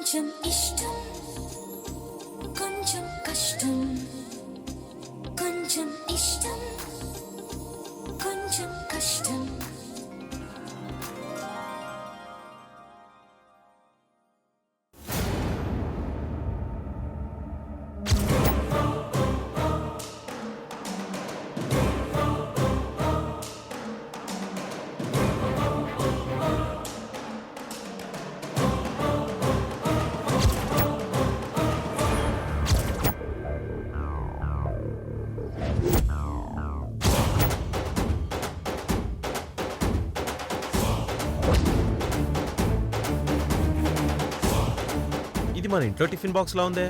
కొంచెం ఇష్టం కొంచెం కష్టం కొంచెం ఇష్టం కొంచెం కష్టం ఇది మన ఇంట్లో టిఫిన్ బాక్స్ లా ఉందే.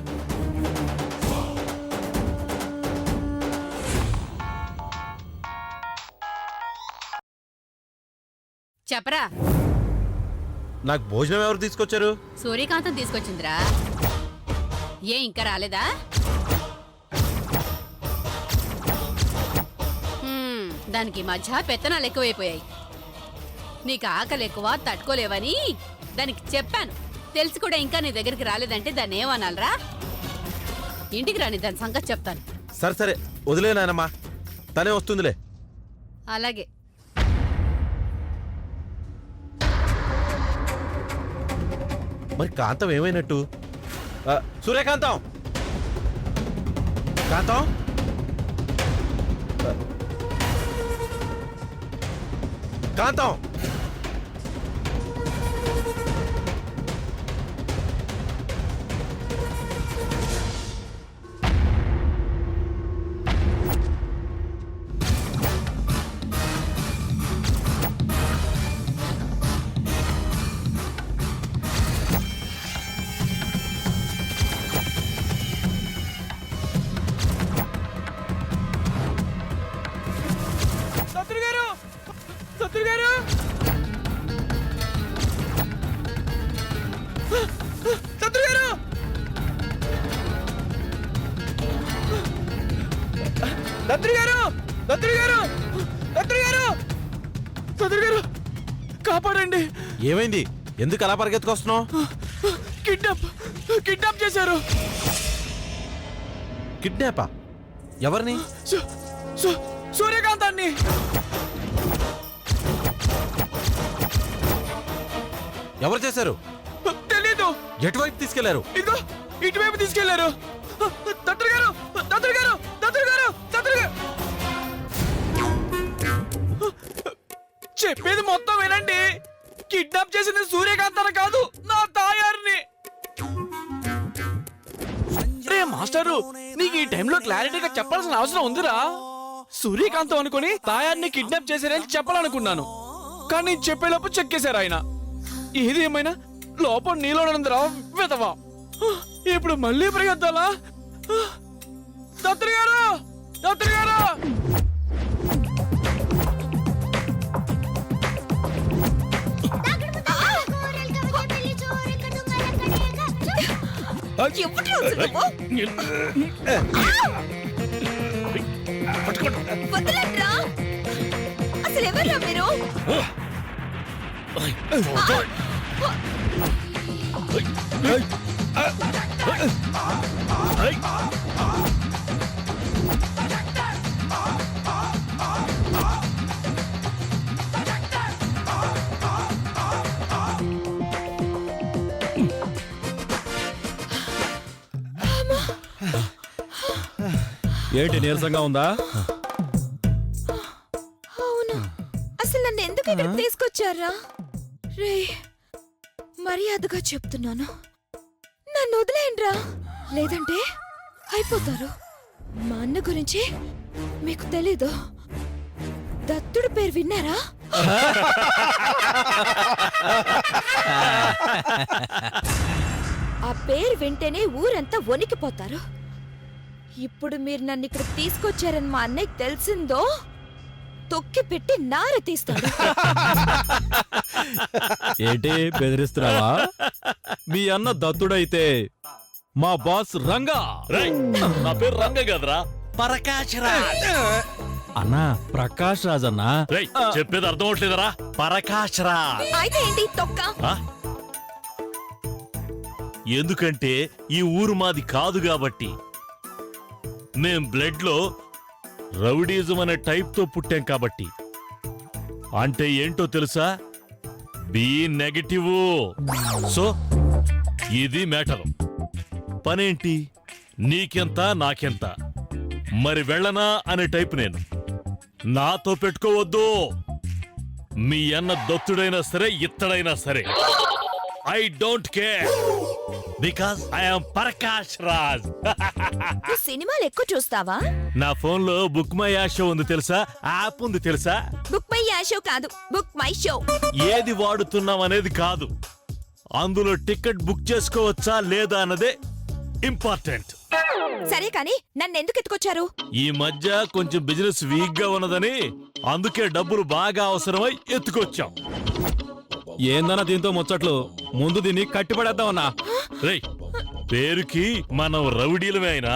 చెప్పరా, నాకు భోజనం ఎవరు తీసుకొచ్చారు? సూర్యకాంతం తీసుకొచ్చిందిరా. ఏ ఇంకా రాలేదా? దానికి మధ్య పెత్తనాలు ఎక్కువైపోయాయి. నీకు ఆకలి ఎక్కువ తట్టుకోలేవని దానికి చెప్పాను. తెలిసి కూడా ఇంకా నీ దగ్గరికి రాలేదంటే దాన్ని ఏమనాలరా? ఇంటికి రాని దాని సంగతి చెప్తాను. సరే సరే వదిలే నాయనమ్మా, తనే వస్తుందిలే. అలాగే. మరి కాంతం ఏమైనట్టు? సూర్యకాంతం, కాంతం, కాంతం. కాపాడండి. ఏమైంది? ఎందుకు అలా పరిగెత్తుకొస్తున్నావు? కిడ్నాప్ చేశారు. కిడ్నాపా? ఎవరిని? సూర్యకాంతాన్ని. ఎవరు చేశారు? తెలీదు. ఎటువైపు తీసుకెళ్లారు? ఇదిగో ఇటువైపు తీసుకెళ్లారు. దత్తుడు గారు, దత్తుడు గారు, దత్తుడు గారు, దత్తుడు గారు. చెప్పేది మొత్తం వినండి. కిడ్నాప్ చేసింది సూర్యకాంతాన్ని కాదు, నా తాయారిని. రే మాస్టరు, నీకు ఈ టైంలో క్లారిటీగా చెప్పాల్సిన అవసరం ఉందిరా. సూర్యకాంతం అనుకుని తాయారిని కిడ్నాప్ చేశారని చెప్పాలనుకున్నాను, కానీ చెప్పేలోపు చెక్కేశారు ఆయన. ఏది ఏమైనా లోపల నీలోనందరా వెతవా. ఇప్పుడు మళ్ళీ పరిగెత్తాలా? దత్తుడు గారు, దత్తుడు గారు. అసలు ఎవరా మీరు? ఏంటి నీరసంగా ఉందా? అవును. అసలు నన్ను ఎందుకు ఇక్కడ తీసుకొచ్చారా? రే, మర్యాదగా చెప్తున్నాను, నన్ను వదిలేయండిరా, లేదంటే అయిపోతారు. మా అన్న గురించి మీకు తెలీదు. దత్తుడు పేరు విన్నారా? ఆ పేరు వింటేనే ఊరంతా వణికిపోతారు. ఇప్పుడు మీరు నన్ను ఇక్కడ తీసుకొచ్చారని మా అన్నయ్యకి తెలిసిందో తొక్కి పెట్టి నార తీస్తాడు. ఏంటి బెదిరిస్తున్నావా? మీ అన్న దత్తుడైతే మా బాస్ రంగా. నా పేరు రంగ కదరా, పరకాష్ రాజ్. అన్నా ప్రకాష్ రాజ్ అన్నా. చెప్పేది అర్థం అవట్లేదరా, పరకాష్ రాజ్. అయితే ఏంటి తొక్క? ఎందుకంటే ఈ ఊరు మాది కాదు కాబట్టి. మేం బ్లడ్ లో రౌడీజం అనే టైప్ తో పుట్టాం కాబట్టి. అంటే ఏంటో తెలుసా? B negative. సో ఇది మ్యాటర్. పనేంటి? నీకెంత నాకెంత, మరి వెళ్ళనా అనే టైప్ నేను. నాతో పెట్టుకోవద్దు. మీ అన్న దత్తుడైనా సరే ఇత్తడైనా సరే, I don't care because I'm Prakash Raj. నువ్వు సినిమాలు ఎక్కువ చూస్తావా? నా ఫోన్ లో బుక్ మై యాషో ఉంది తెలుసా? యాప్ ఉంది తెలుసా? బుక్ మై షో కాదు, బుక్ మై షో. ఏది వాడుతున్నాం అనేది కాదు, అందులో టికెట్ బుక్ చేసుకోవచ్చా లేదా అన్నదే ఇంపార్టెంట్. సరే కానీ నన్ను ఎందుకు ఎత్తుకొచ్చారు? ఈ మధ్య కొంచెం బిజినెస్ వీక్ గా ఉన్నదని, అందుకే డబ్బులు బాగా అవసరమై ఎత్తుకొచ్చాం. ఏందన్నా దీంతో ముచ్చట్లు? ముందు దీన్ని కట్టిపడేద్దామన్నా. రేయ్, పేరుకి మనం రౌడీలమే అయినా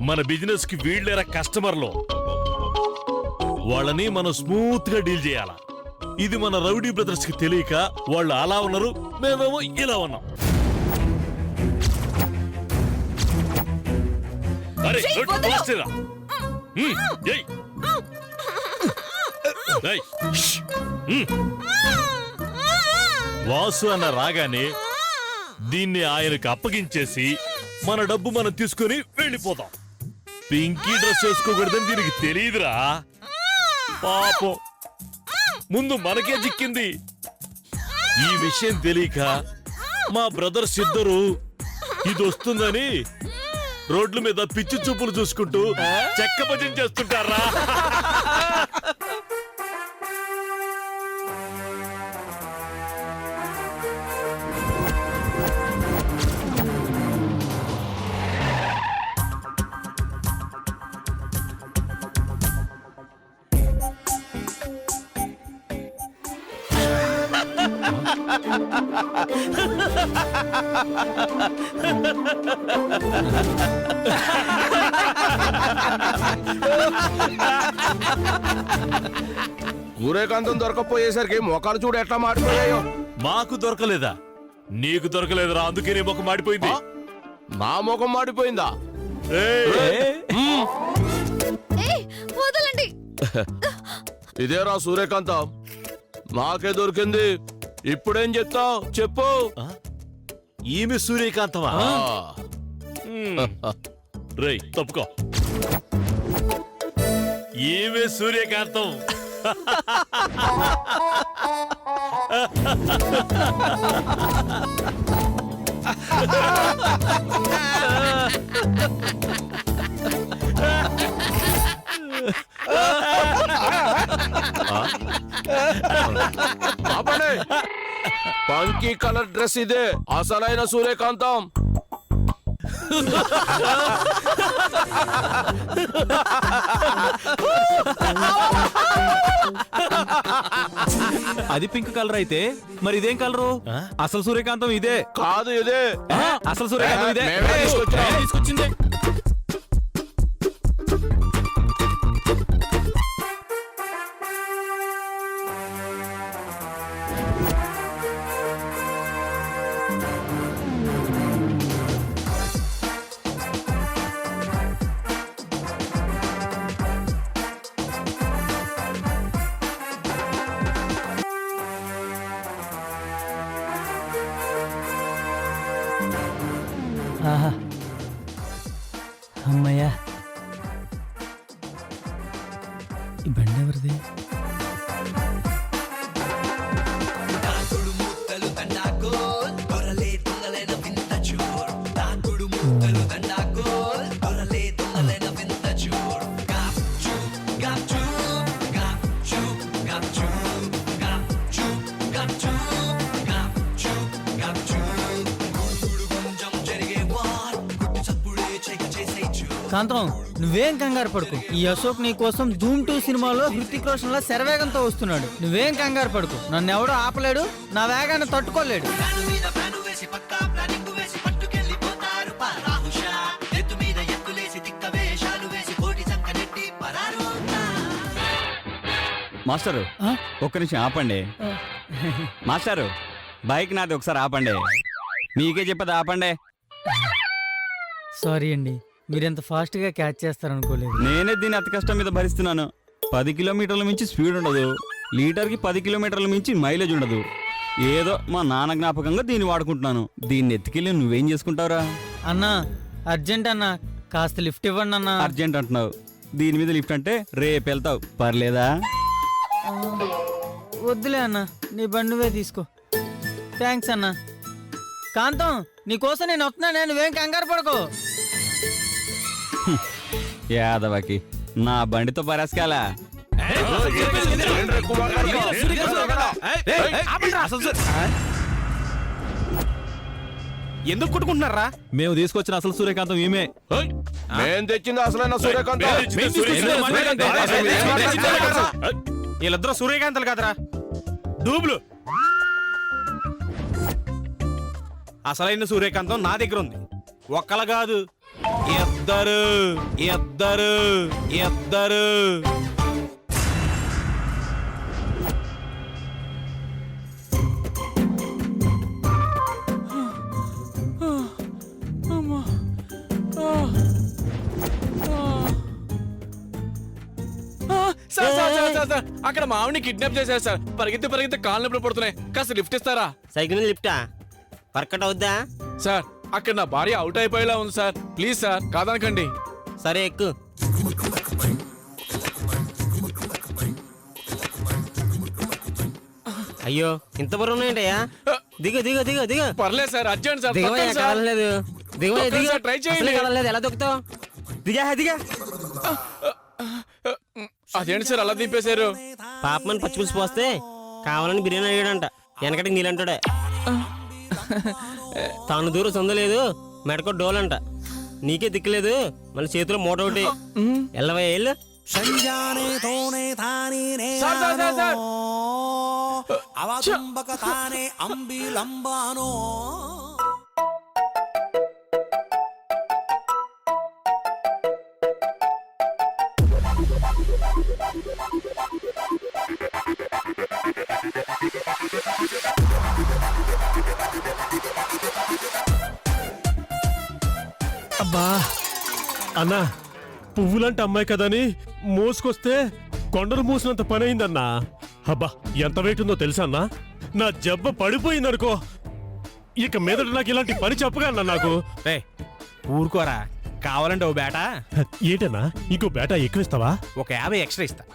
మన బిజినెస్ కి వీళ్ళేరా కస్టమర్లు. వాళ్ళని మనం స్మూత్ గా డీల్ చేయాల. ఇది మన రౌడీ బ్రదర్స్ కి తెలియక వాళ్ళు అలా ఉన్నారు, మేమేమో ఇలా ఉన్నాం. అరే, శ్రీ, గుడ్, వదలు. ఫాస్ట్ రా. ఏయ్. ఏయ్, ష్. వాసు అన్న రాగానే దీన్ని ఆయనకు అప్పగించేసి మన డబ్బు మనం తీసుకుని వెళ్ళిపోతాం. పింకీ డ్రెస్ వేసుకోకూడదని దీనికి తెలియదురా. పాపం ముందు మనకే చిక్కింది. ఈ విషయం తెలియక మా బ్రదర్స్ ఇద్దరు ఇది వస్తుందని రోడ్ల మీద పిచ్చి చూపులు చూసుకుంటూ చెక్క భజన చేస్తుంటారా. సూర్యకాంతం దొరకపోయేసరికి మోకాలు చూడు ఎట్లా మాడిపోయాయో. మాకు దొరకలేదా? నీకు దొరకలేదురా, అందుకే నీ ముఖం మాడిపోయింది. నా ముఖం మాడిపోయిందా? వదలండి. ఇదేరా సూర్యకాంతం, నాకే దొరికింది. ఇప్పుడేం చెప్తావు చెప్పు. ఈమె సూర్యకాంతమా? రేయ్, తప్పుకో. ఈమె సూర్యకాంతం. ఆపండి. పంకీ కలర్ డ్రెస్ ఇదే అసలైన సూర్యకాంతం. అది పింక్ కలర్ అయితే మరి ఇదేం కలరు? అసలు సూర్యకాంతం ఇదే కాదు ఇదే. అసలు సూర్యకాంతం ఇదే. మేమే తీసుకొచ్చాం. మేమే తీసుకొచ్చింది. ఆహా అమ్మయ్యా, ఈ బండి ఎవరిది? కాంతం, నువ్వేం కంగారు పడుకు. ఈ అశోక్ నీ కోసం ధూమ్ 2 సినిమాలో హృతిక్ రోషన్ లా శరవేగంతో వస్తున్నాడు. నువ్వేం కంగారు పడుకు. నన్ను ఎవడో ఆపలేడు, నా వేగాన్ని తట్టుకోలేడు. మాస్టరు, ఒక్క నిమిషం ఆపండి. మాస్టరు, బైక్ నాది, ఒకసారి ఆపండి. మీకే చెప్పేది ఆపండి. సారీ అండి, మీరెంత ఫాస్ట్గా క్యాచ్ చేస్తారనుకోలేదు. నేనే దీన్ని అతి కష్టం మీద భరిస్తున్నాను. 10 కిలోమీటర్ల మించి స్పీడ్ ఉండదు, లీటర్కి 10 కిలోమీటర్ల మించి మైలేజ్ ఉండదు. ఏదో మా నాన్న జ్ఞాపకంగా దీన్ని వాడుకుంటున్నాను. దీన్ని ఎత్తుకెళ్ళి నువ్వేం చేసుకుంటావురా? అన్నా అర్జెంట్ అన్నా, కాస్త లిఫ్ట్ ఇవ్వండి అన్నా. అర్జెంట్ అంటున్నావు, దీని మీద లిఫ్ట్ అంటే రేపు వెళ్తావు, పర్లేదా? వద్దులే అన్నా, నీ బండివే తీసుకో. థ్యాంక్స్ అన్నా. కాంతం, నీకోసం నేను వస్తున్నానే, నువ్వేం కంగారు పడుకో. యాదవకి నా బండితో పరాస్కాలా? ఎందుకు కొట్టుకుంటున్నారా? మేము తీసుకొచ్చిన అసలు సూర్యకాంతం ఈమె. నేను తెచ్చింది అసలైన సూర్యకాంత్. వీళ్ళిద్దరూ సూర్యకాంతలు కాదురా, డూబులు. అసలైన సూర్యకాంతం నా దగ్గర ఉంది. ఒక్కల కాదు, ఇద్దరు ఇద్దరు ఇద్దరు. అక్కడ మామిడిని కిడ్నాప్ చేశారు సార్. పరిగెత్తి కాళ్ళు నొప్పులు పడుతున్నాయి. కాస్త లిఫ్ట్ ఇస్తారా? సైకిల్ లిఫ్టా వర్కౌట్ అవుద్దా? సార్ అక్కడ నా భార్య అవుట్ అయిపోయేలా ఉంది సార్. Please sir, కాదనకండి. సరే ఎక్కు. అయ్యో ఇంత బరువు ఉన్నాయంటయ్యా. దిగు దిగు దిగు దిగు. పర్లేదు సార్, అర్జెంట్ సార్. దిగవయ్యా, కాలేదు. దిగవయ్యా, తప్పకుండా దిగు. సార్, ట్రై చేయండి. అసలే కదలలేదు, ఎలా దొక్కుతావు? దిగా దిగా. అదేంటి సార్ అలా దింపేశారు? పాపమని పచ్చిపులుసు పోస్తే కావాలని బిర్యానీ అడిగాడంట. వెనకటికి నీళ్ళంటాడే. తాను దూరం సొందలేదు, మెడకో డోలంట. నీకే దిక్కులేదు, మళ్ళీ చేతిలో మూట ఒకటి. ఎల్లవయ్యా ఎల్లు. Sir, sir, sir, sir. అబ్బా అన్నా, పువ్వులంటే అమ్మాయి కదని మోసుకొస్తే కొండలు మూసినంత పని అయిందన్నా. అబ్బా ఎంత వెయిట్ ఉందో తెలుసా అన్నా? నా జబ్బ పడిపోయిందనుకో. ఇక మీదట నాకు ఇలాంటి పని చెప్పగా అన్నా నాకు. ఊరుకోరా, కావాలంటే ఓ బేట. ఏంటన్నా, ఇంకో బేట ఎక్కువిస్తావా? ఒక 50 ఎక్స్ట్రా ఇస్తా.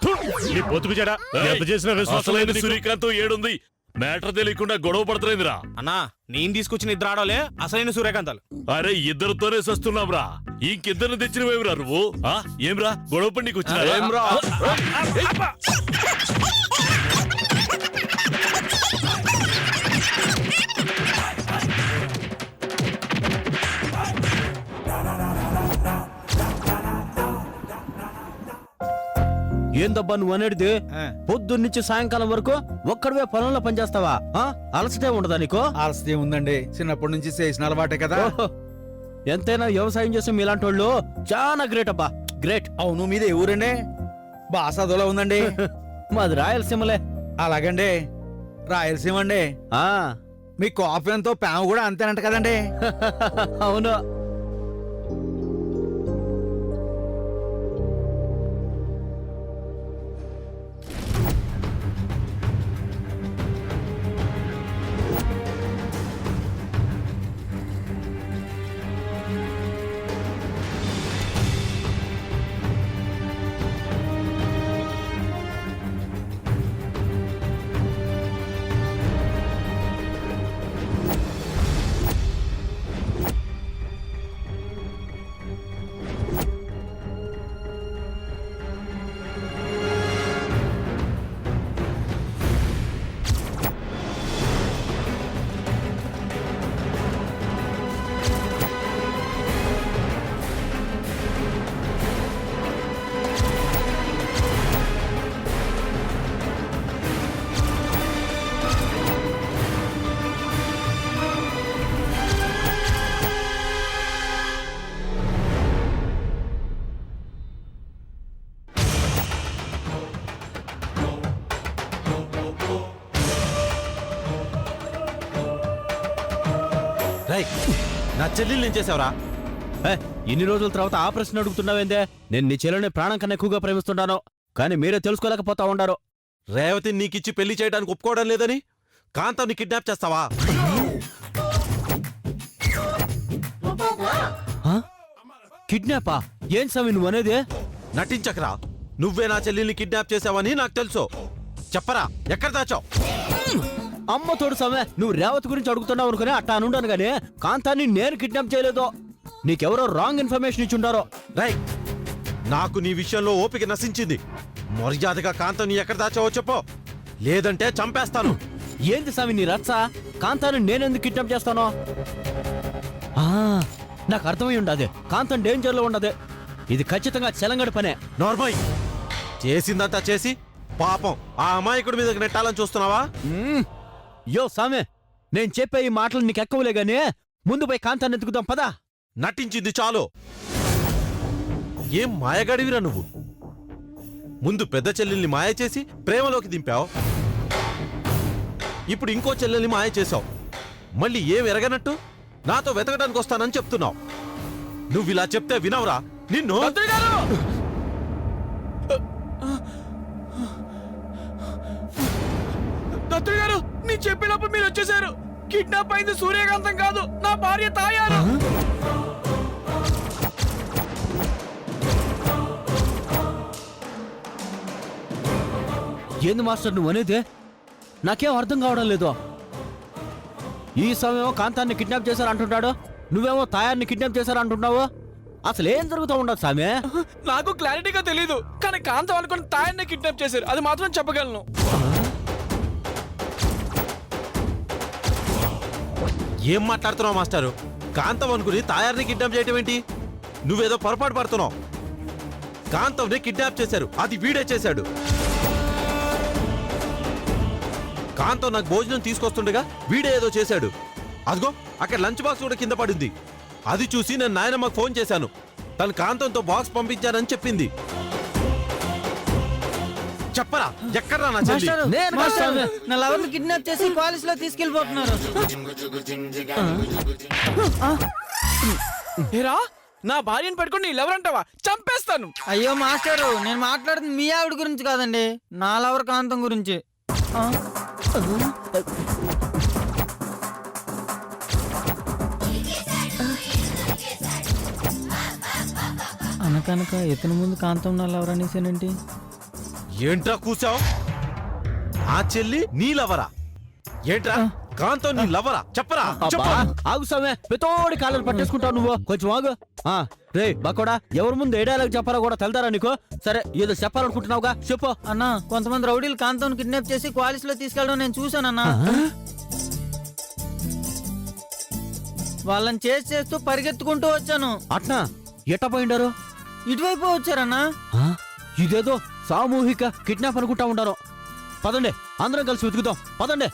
నీ పొత్తుకు చెడా ఎంత చేసిన విశ్వాసం సూర్యకాంతం ఏడుంది. మ్యాటర్ తెలియకుండా గొడవ పడుతుందిరా. అన్నా, నేను తీసుకొచ్చిన ఇద్దరు ఆడోలే అసలైన సూర్యకాంతాలు. అరే ఇద్దరితోనే సస్తున్నాంరా, ఇంకిద్దరిని తెచ్చినవేమిరా నువ్వు? ఏమ్రా గొడవ పడి నీకు వచ్చినా? ఏమ్రా? ఏందబ్బా నువ్వు అనేది? పొద్దున్నుంచి సాయంకాలం వరకు ఒక్కడివే పొలంలో పనిచేస్తావా? అలసటే ఉండదా నీకు? అలసటే ఉందండి, చిన్నప్పటి నుంచి చేసిన అలవాటే కదా. ఎంతైనా వ్యవసాయం చేసే మీలాంటి వాళ్ళు చాలా గ్రేట్ అబ్బా, గ్రేట్. అవును, మీది ఏ ఊరండి? బాస అదోలా ఉందండి. మాది రాయలసీమలే. అలాగండి, రాయలసీమ అండి. మీ కాఫీ ఎంతో ప్రేమ కూడా అంతేనంట కదండి. అవును. నా చెల్లెలు నేను చేసావురా? ఇన్ని రోజుల తర్వాత ఆ ప్రశ్న అడుగుతున్నావేందే? నేను నీ చెల్లెని ప్రాణం కన్నా ఎక్కువగా ప్రేమిస్తున్నాను, కానీ మీరే తెలుసుకోలేకపోతా ఉండారు. రేవతి నీకిచ్చి పెళ్లి చేయడానికి ఒప్పుకోవడం లేదని కాంతాన్ని కిడ్నాప్ చేస్తావా? కిడ్నాపా? ఏం స్వామి నువ్వు అనేది? నటించకరా, నువ్వే నా చెల్లెల్ని కిడ్నాప్ చేసావని నాకు తెలుసు. చెప్పరా, ఎక్కడ దాచావు? అమ్మ తోడు స్వామి, నువ్వు రేవతి గురించి అడుగుతున్నావు అనుకుని అట్టా అనుండాను గానీ కాంతాన్ని నేను కిడ్నాప్ చేయలేదు. నీకెవరో రాంగ్ ఇన్ఫర్మేషన్ ఇచ్చుండారో. రై, నాకు నీ విషయంలో ఓపిక నశించింది. మర్యాదగా కాంతాన్ని ఎక్కడ దాచావో చెప్పు, లేదంటే చంపేస్తాను. ఏంది స్వామి నీ రచ్చ? కాంతాన్ని నేనెందుకు కిడ్నాప్ చేస్తాను? నాకు అర్థమై ఉండదు, కాంతం డేంజర్ లో ఉండదు. ఇది ఖచ్చితంగా చెలంగడి పనే. నార్మల్ చేసిందంతా చేసి పాపం ఆ అమాయకుడి మీద నెట్టాలని చూస్తున్నావా? యో సామె, నేను చెప్పే ఈ మాటలు నీకు ఎక్కవలే గానీ ముందు పోయి కాంతాన్ని ఎత్తుకుదాం పదా. నటించింది చాలు. ఏం మాయగాడివిరా నువ్వు? ముందు పెద్ద చెల్లెల్ని మాయ చేసి ప్రేమలోకి దింపావు, ఇప్పుడు ఇంకో చెల్లెల్ని మాయ చేశావు. మళ్ళీ ఏం ఎరగనట్టు నాతో వెతకడానికి వస్తానని చెప్తున్నావు. నువ్వు ఇలా చెప్తే వినవురా నిన్ను? దత్తుడు గారు, నేను చెప్పినప్పుడు మీరు వచ్చేసారు. కిడ్నాప్ అయింది సూర్యకాంతం కాదు, నా భార్య తాయారు. ఏంది మాస్టర్ నువ్వు అనేది? నాకేం అర్థం కావడం లేదు. ఈ సమయం కాంతాన్ని కిడ్నాప్ చేశారంటుంటాడు, నువ్వేమో తాయాన్ని కిడ్నాప్ చేశారంటున్నావు. అసలు ఏం జరుగుతూ ఉండదు సామె? నాకు క్లారిటీగా తెలీదు, కానీ కాంతం అనుకుని తాయాన్ని కిడ్నాప్ చేశారు, అది మాత్రం చెప్పగలను. ఏం మాట్లాడుతున్నావు మాస్టారు? కాంతం అనుకుని తాయారిని కిడ్నాప్ చేయటం ఏంటి? నువ్వేదో పొరపాటు పడుతున్నావు. కాంతంని కిడ్నాప్ చేశారు, అది వీడే చేశాడు. కాంతం నాకు భోజనం తీసుకొస్తుండగా వీడే ఏదో చేశాడు. అదిగో అక్కడ లంచ్ బాక్స్ కూడా కింద పడింది. అది చూసి నేను నాయనమ్మకు ఫోన్ చేశాను. తను కాంతంతో బాక్స్ పంపించానని చెప్పింది. చెప్పరా, ఎక్కడ్రా నా చెల్లి? నేను మాస్టర్, నా లవర్ని కిడ్నాప్ చేసి కాలేజ్ లో తీసుకెళ్లిపోతున్నారు. ఏరా, నా భార్యను పెట్టుకుని ఎవరంటావా? చంపేస్తాను. అయ్యో మాస్టరు, నేను మాట్లాడుతుంది మీ ఆవిడ గురించి కాదండి, నా లవర్ కాంతం గురించి. అనకనక ఇతని ముందు కాంతం నా లవర్ అనేసానండి. ఏంట్రా కూసావు? ఆ చెల్లి నీ లవరా? ఏంట్రా కాంతం నీ లవరా? చెప్పరా. ఆగు సామె, పెతోడి కాళ్ళని పట్టేసుకుంటావు నువ్వు. కొంచెం ఆగు. రే బకోడా, ఎవరి ముందు ఏ డైలాగ్ చెప్పాలో కూడా తెలదారా నీకు? సరే ఏదో చెప్పాలనుకుంటున్నావుగా చెప్పు. అన్నా, కొంతమంది రౌడీలు కాంతం కిడ్నాప్ చేసి కాలేజ్ లో తీసుకెళ్ళడం నేను చూశానన్నా. వాళ్ళని చేస్తూ పరిగెత్తుకుంటూ వచ్చాను. అట్నా? ఎట్ట పోయిండారు? ఇటువైపు వచ్చారన్నా. ఇదేదో సామూహిక కిడ్నాప్ అనుకుంటా ఉండారు. పదండి, అందరం కలిసి వెతుకుదాం. పదండి.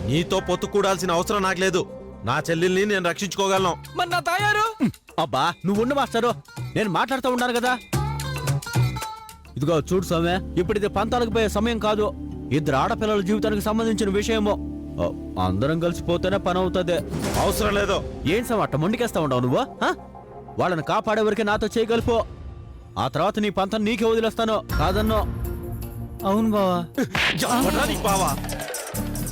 నీతో పొత్తు కూడాల్సిన అవసరం నాకు లేదు. నా చెల్లెల్ని నేను రక్షించుకోగలను. మరి నా తాయారు? అబ్బా నువ్వు ఉండు మాస్టరు, నేను మాట్లాడుతూ ఉన్నాను కదా. ఇదిగో చూడు సౌమ్య, ఇప్పుడు ఇది పంతాలకు పోయే సమయం కాదు. ఇద్దరు ఆడపిల్లల జీవితానికి సంబంధించిన విషయమో. అందరం కలిసిపోతేనే పని అవుతుంది. అవసరం లేదు. ఏం సమట్ట మొండికేస్తా ఉండవు నువ్వు? వాళ్ళని కాపాడే వరకే నాతో చేయగలిపో. ఆ తర్వాత నీ పంతం నీకే వదిలేస్తాను. కాదన్నో. అవును బావా. బావా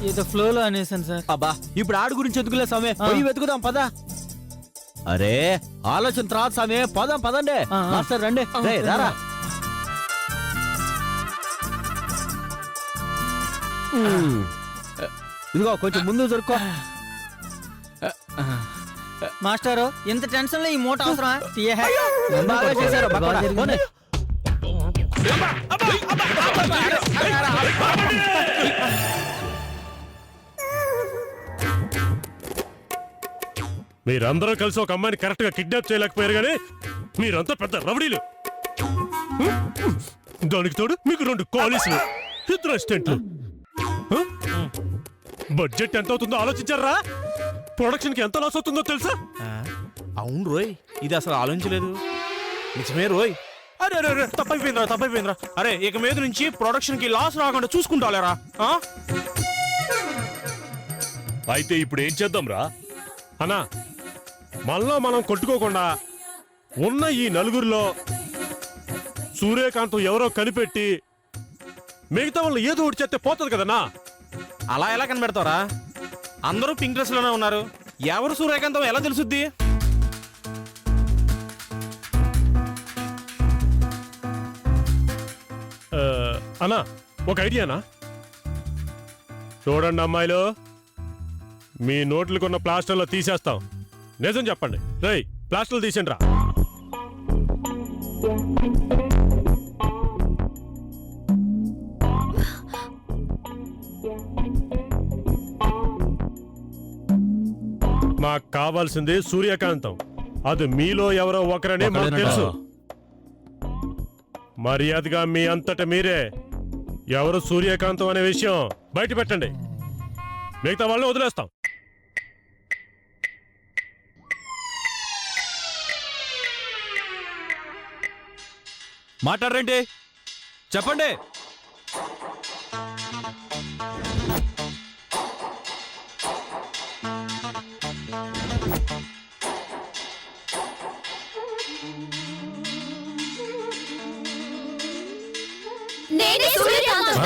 ఏదో ఫ్లోలో అనేసాను సార్. అబ్బా ఇప్పుడు ఆడు గురించి ఎందుకులే సామే, పోయి వెతుకుదాం పదా. అరే ఆలోచన తర్వాత సామే, పదాం పదండి. మాస్టర్ రండి, రారా. ఇదిగో కొంచెం ముందు దొరుకో. మాస్టారు, ఇంత టెన్షన్ లో ఈ మూట అవసరమా? బాగా చేశారు. మీరందరూ కలిసి ఒక అమ్మాయిని కరెక్ట్ గా కిడ్నాప్ చేయలేకపోయారు కానీ మీరంతా పెద్ద రౌడీలు. దానికి తోడు మీకు 2 కాలేజీలు, 2 అసిస్టెంట్లు. బడ్జెట్ ఎంత అవుతుందో ఆలోచించారా? ప్రొడక్షన్ కి ఎంత లాస్ అవుతుందో తెలుసా? అవును రోయ్, ఇది అసలు ఆలోచించలేదు. నిజమే రోయ్. అరే అరే అరే, తప్పైపోయిందిరా. అరే ఇక మీద నుంచి ప్రొడక్షన్ కి లాస్ రాకుండా చూసుకుంటాలేరా. అయితే ఇప్పుడు ఏం చేద్దాం రా? అన్నా మనలో మనం కొట్టుకోకుండా ఉన్న ఈ నలుగురిలో సూర్యకాంతం ఎవరో కనిపెట్టి మిగతా వాళ్ళు ఏదో ఒకటి చేస్తే పోతుంది కదన్నా. అలా ఎలా కనిపెడతారా? అందరూ పింక్ డ్రెస్ లోనే ఉన్నారు. ఎవరు సూర్యకాంతం ఎలా తెలుసుద్ది? అన్నా ఒక ఐడియానా? చూడండి అమ్మాయిలు, మీ నోట్లకున్న ప్లాస్టర్లో తీసేస్తాం. నిజం చెప్పండి. రేయ్ ప్లాస్టర్లు తీసేండి రా. మాకు కావాల్సింది సూర్యకాంతం. అది మీలో ఎవరో ఒకరని మాకు తెలుసు. మర్యాదగా మీ అంతట మీరే ఎవరు సూర్యకాంతం అనే విషయం బయట పెట్టండి. మిగతా వాళ్ళని వదిలేస్తాం. మాట్లాడరేంటి? చెప్పండి. నేనే సూర్యకాంతం.